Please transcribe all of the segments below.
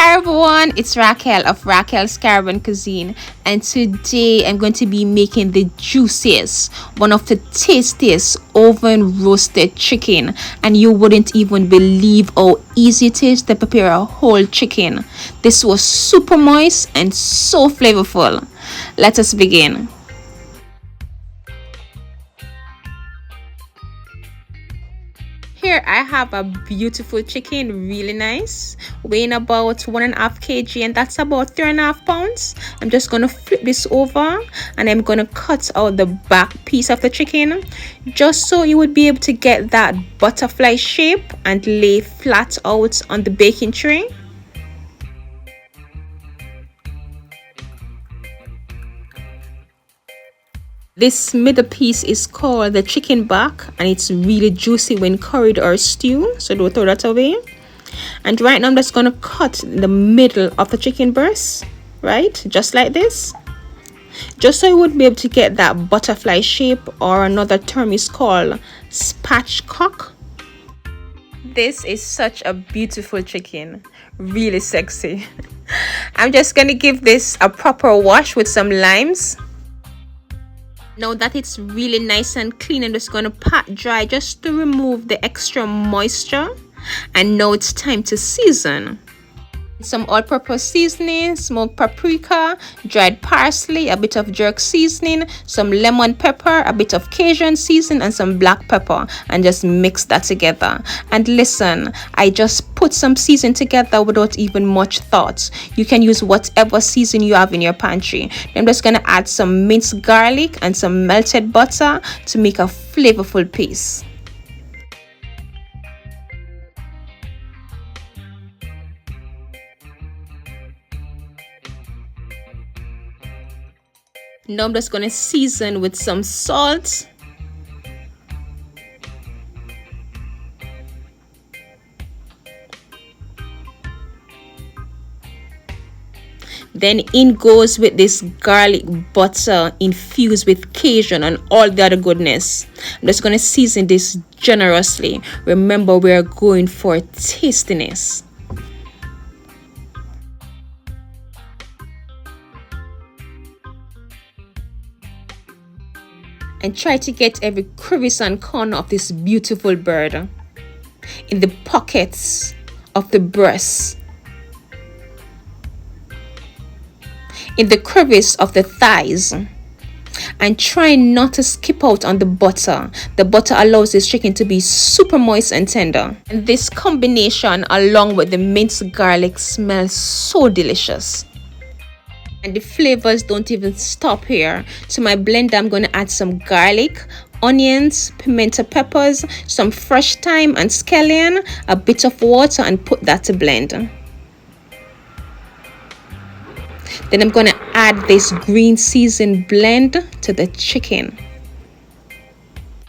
Hi everyone, it's Raquel of Raquel's Caribbean Cuisine, and today I'm going to be making the juiciest, one of the tastiest oven roasted chicken, and you wouldn't even believe how easy it is to prepare a whole chicken. This was super moist and so flavorful. Let us begin. Here I have a beautiful chicken, really nice, weighing about 1.5 kg, and that's about 3.5 pounds. I'm just gonna flip this over and I'm gonna cut out the back piece of the chicken just so you would be able to get that butterfly shape and lay flat out on the baking tray. This middle piece is called the chicken back, and it's really juicy when curried or stewed, so don't throw that away. And right now I'm just going to cut the middle of the chicken breast, right, just like this, just so you would be able to get that butterfly shape, or another term is called spatchcock. This is such a beautiful chicken, really sexy. I'm just going to give this a proper wash with some limes. Now that it's really nice and clean, I'm just going to pat dry just to remove the extra moisture. And now it's time to season. Some all-purpose seasoning, smoked paprika, dried parsley, a bit of jerk seasoning, some lemon pepper, a bit of Cajun seasoning, and some black pepper, and just mix that together. And listen, I just put some seasoning together without even much thought. You can use whatever seasoning you have in your pantry. I'm just gonna add some minced garlic and some melted butter to make a flavorful paste. Now I'm just going to season with some salt, then in goes with this garlic butter infused with Cajun and all the other goodness. I'm just going to season this generously. Remember, we are going for tastiness. And try to get every crevice and corner of this beautiful bird, in the pockets of the breast, in the crevice of the thighs, and try not to skip out on the butter. The butter allows this chicken to be super moist and tender, and this combination along with the minced garlic smells so delicious. And the flavors don't even stop here. To my blender, I'm going to add some garlic, onions, pimento peppers, some fresh thyme and scallion, a bit of water, and put that to blend. Then I'm going to add this green seasoned blend to the chicken.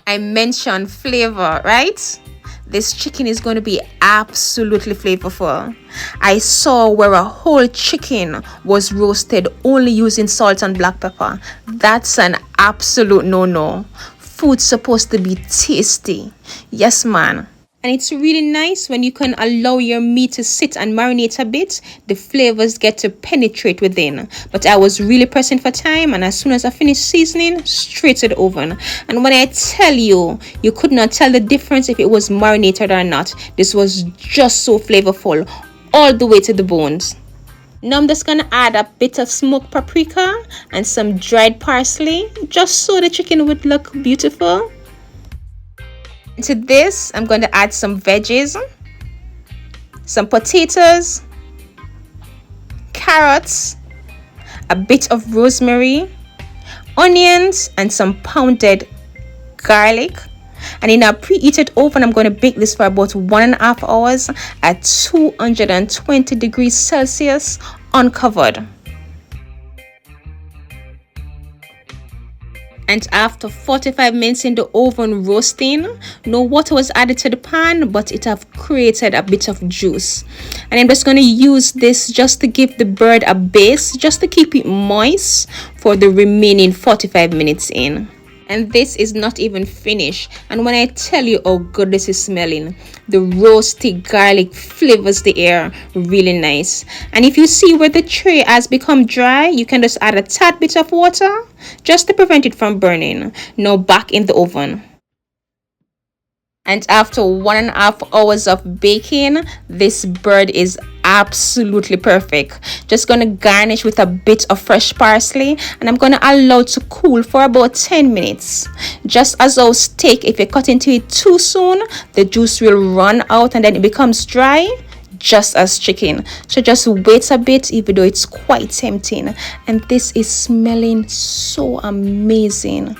I mentioned flavor, right? This chicken is going to be absolutely flavorful. I saw where a whole chicken was roasted only using salt and black pepper. That's an absolute no-no. Food's supposed to be tasty. Yes, man. And it's really nice when you can allow your meat to sit and marinate a bit. The flavors get to penetrate within. But I was really pressing for time, and as soon as I finished seasoning, straight to the oven. And when I tell you, you could not tell the difference if it was marinated or not. This was just so flavorful, all the way to the bones. Now I'm just going to add a bit of smoked paprika and some dried parsley, just so the chicken would look beautiful. To this, I'm going to add some veggies, some potatoes, carrots, a bit of rosemary, onions, and some pounded garlic. And in a preheated oven, I'm going to bake this for about 1.5 hours at 220 degrees Celsius, uncovered. And after 45 minutes in the oven roasting, no water was added to the pan, but it have created a bit of juice. And I'm just going to use this just to give the bird a base, just to keep it moist for the remaining 45 minutes in. And this is not even finished. And when I tell you how good this is smelling, the roasty garlic flavors the air really nice. And if you see where the tray has become dry, you can just add a tad bit of water just to prevent it from burning. Now back in the oven. And after 1.5 hours of baking, this bird is absolutely perfect. Just gonna garnish with a bit of fresh parsley, and I'm gonna allow it to cool for about 10 minutes. Just as our steak, if you cut into it too soon, the juice will run out and then it becomes dry, just as chicken. So just wait a bit, even though it's quite tempting. And this is smelling so amazing.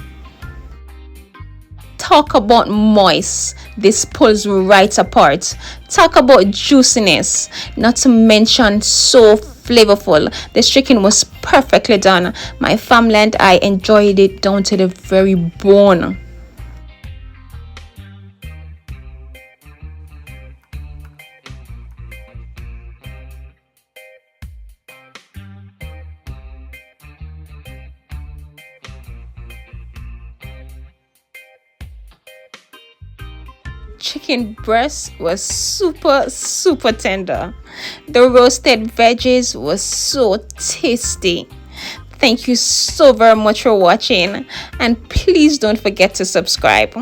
Talk about moist, this pulls right apart. Talk about juiciness, not to mention so flavorful. This chicken was perfectly done. My family and I enjoyed it down to the very bone. Chicken breast was super tender. The roasted veggies was so tasty. Thank you so very much for watching, and please don't forget to subscribe.